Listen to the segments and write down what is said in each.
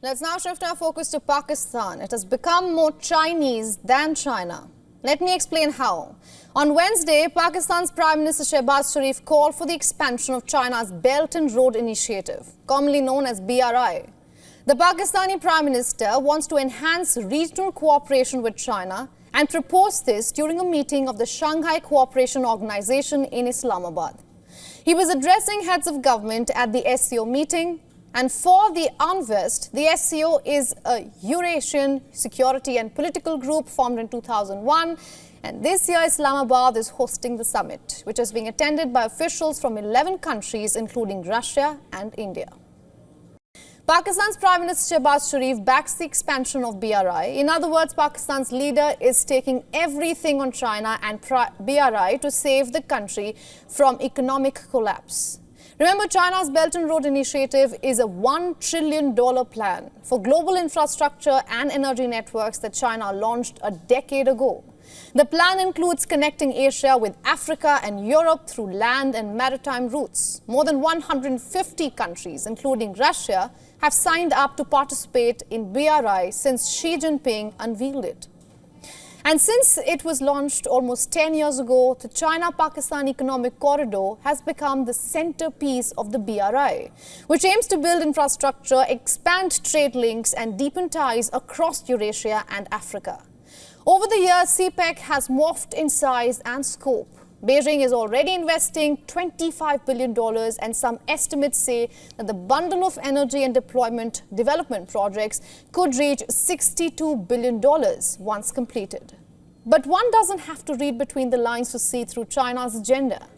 Let's now shift our focus to Pakistan. It has become more Chinese than China. Let me explain how. On Wednesday, Pakistan's Prime Minister Shehbaz Sharif called for the expansion of China's Belt and Road Initiative, commonly known as BRI. The Pakistani Prime Minister wants to enhance regional cooperation with China and proposed this during a meeting of the Shanghai Cooperation Organization in Islamabad. He was addressing heads of government at the SCO meeting. And for the UNWEST, the SCO is a Eurasian security and political group formed in 2001. And this year, Islamabad is hosting the summit, which is being attended by officials from 11 countries, including Russia and India. Pakistan's Prime Minister Shehbaz Sharif backs the expansion of BRI. In other words, Pakistan's leader is taking everything on China and BRI to save the country from economic collapse. Remember, China's Belt and Road Initiative is a $1 trillion plan for global infrastructure and energy networks that China launched a decade ago. The plan includes connecting Asia with Africa and Europe through land and maritime routes. More than 150 countries, including Russia, have signed up to participate in BRI since Xi Jinping unveiled it. And since it was launched almost 10 years ago, the China-Pakistan Economic Corridor has become the centerpiece of the BRI, which aims to build infrastructure, expand trade links and deepen ties across Eurasia and Africa. Over the years, CPEC has morphed in size and scope. Beijing is already investing $25 billion, and some estimates say that the bundle of energy and development projects could reach $62 billion once completed. But one doesn't have to read between the lines to see through China's agenda.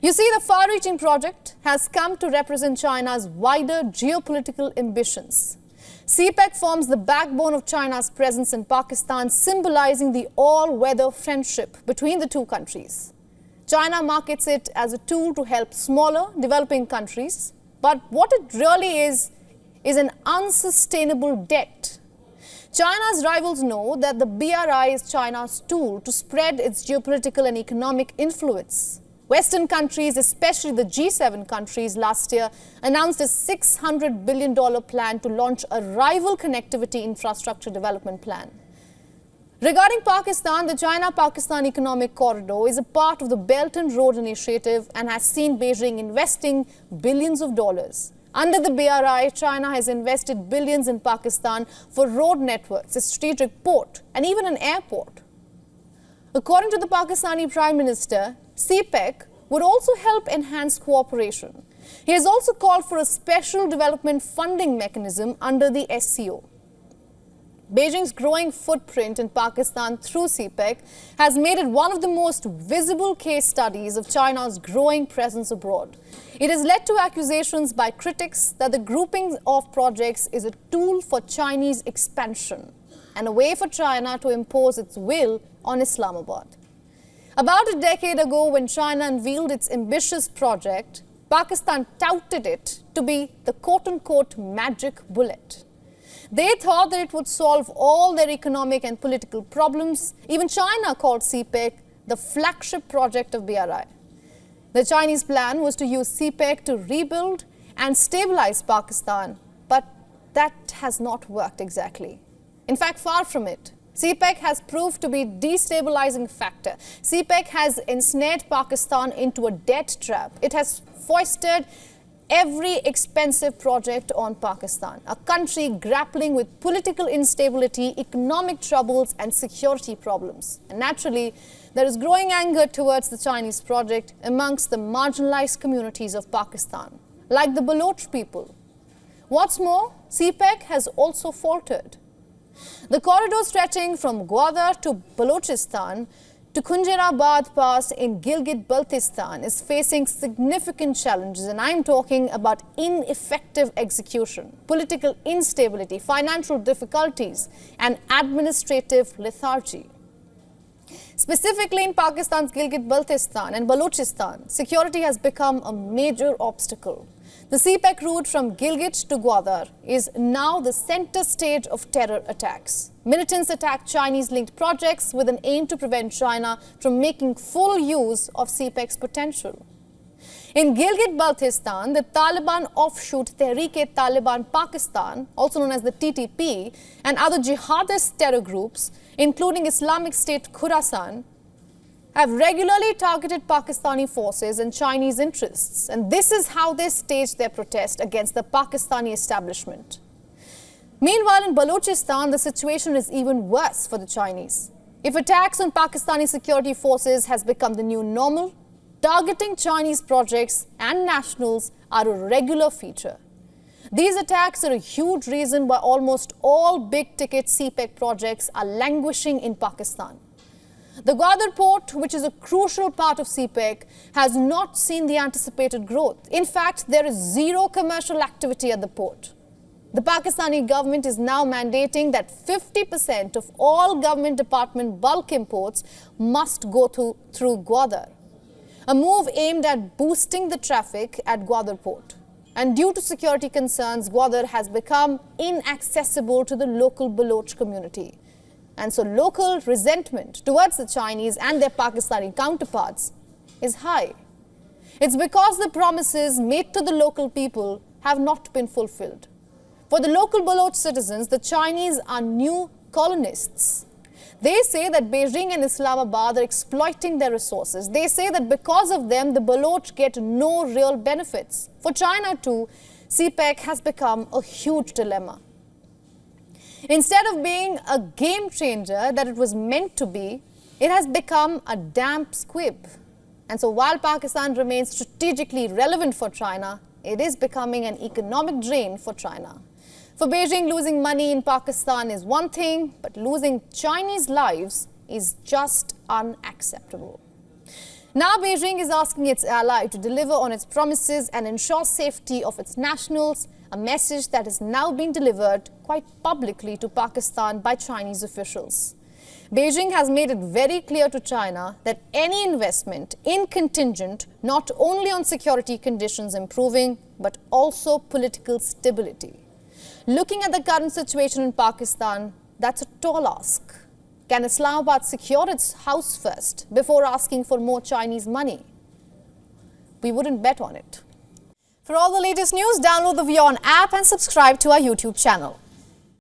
You see, the far-reaching project has come to represent China's wider geopolitical ambitions. CPEC forms the backbone of China's presence in Pakistan, symbolizing the all-weather friendship between the two countries. China markets it as a tool to help smaller, developing countries. But what it really is an unsustainable debt. China's rivals know that the BRI is China's tool to spread its geopolitical and economic influence. Western countries, especially the G7 countries, last year announced a $600 billion plan to launch a rival connectivity infrastructure development plan. Regarding Pakistan, the China-Pakistan Economic Corridor is a part of the Belt and Road Initiative and has seen Beijing investing billions of dollars. Under the BRI, China has invested billions in Pakistan for road networks, a strategic port, and even an airport. According to the Pakistani Prime Minister, CPEC would also help enhance cooperation. He has also called for a special development funding mechanism under the SCO. Beijing's growing footprint in Pakistan through CPEC has made it one of the most visible case studies of China's growing presence abroad. It has led to accusations by critics that the grouping of projects is a tool for Chinese expansion and a way for China to impose its will on Islamabad. About a decade ago, when China unveiled its ambitious project, Pakistan touted it to be the quote-unquote magic bullet. They thought that it would solve all their economic and political problems. Even China called CPEC the flagship project of BRI. The Chinese plan was to use CPEC to rebuild and stabilize Pakistan, but that has not worked exactly. In fact, far from it. CPEC has proved to be a destabilizing factor. CPEC has ensnared Pakistan into a debt trap. It has foisted every expensive project on Pakistan, a country grappling with political instability, economic troubles and security problems. And naturally, there is growing anger towards the Chinese project amongst the marginalized communities of Pakistan, like the Baloch people. What's more, CPEC has also faltered. The corridor stretching from Gwadar to Balochistan to Khunjerabad Pass in Gilgit-Baltistan is facing significant challenges, and I'm talking about ineffective execution, political instability, financial difficulties, and administrative lethargy. Specifically in Pakistan's Gilgit-Baltistan and Balochistan, security has become a major obstacle. The CPEC route from Gilgit to Gwadar is now the center stage of terror attacks. Militants attack Chinese-linked projects with an aim to prevent China from making full use of CPEC's potential. In Gilgit-Baltistan, the Taliban offshoot Tehreek-e-Taliban Pakistan, also known as the TTP, and other jihadist terror groups, including Islamic State Khorasan, have regularly targeted Pakistani forces and Chinese interests. And this is how they staged their protest against the Pakistani establishment. Meanwhile, in Balochistan, the situation is even worse for the Chinese. If attacks on Pakistani security forces has become the new normal, targeting Chinese projects and nationals are a regular feature. These attacks are a huge reason why almost all big-ticket CPEC projects are languishing in Pakistan. The Gwadar port, which is a crucial part of CPEC, has not seen the anticipated growth. In fact, there is zero commercial activity at the port. The Pakistani government is now mandating that 50% of all government department bulk imports must go through Gwadar, a move aimed at boosting the traffic at Gwadar port. And due to security concerns, Gwadar has become inaccessible to the local Baloch community. And so local resentment towards the Chinese and their Pakistani counterparts is high. It's because the promises made to the local people have not been fulfilled. For the local Baloch citizens, the Chinese are new colonists. They say that Beijing and Islamabad are exploiting their resources. They say that because of them, the Baloch get no real benefits. For China too, CPEC has become a huge dilemma. Instead of being a game changer that it was meant to be, it has become a damp squib. And so while Pakistan remains strategically relevant for China, it is becoming an economic drain for China. For Beijing, losing money in Pakistan is one thing, but losing Chinese lives is just unacceptable. Now Beijing is asking its ally to deliver on its promises and ensure safety of its nationals, a message that is now being delivered quite publicly to Pakistan by Chinese officials. Beijing has made it very clear to China that any investment in contingent not only on security conditions improving, but also political stability. Looking at the current situation in Pakistan, that's a tall ask. Can Islamabad secure its house first before asking for more Chinese money? We wouldn't bet on it. For all the latest news, download the WION app and subscribe to our YouTube channel.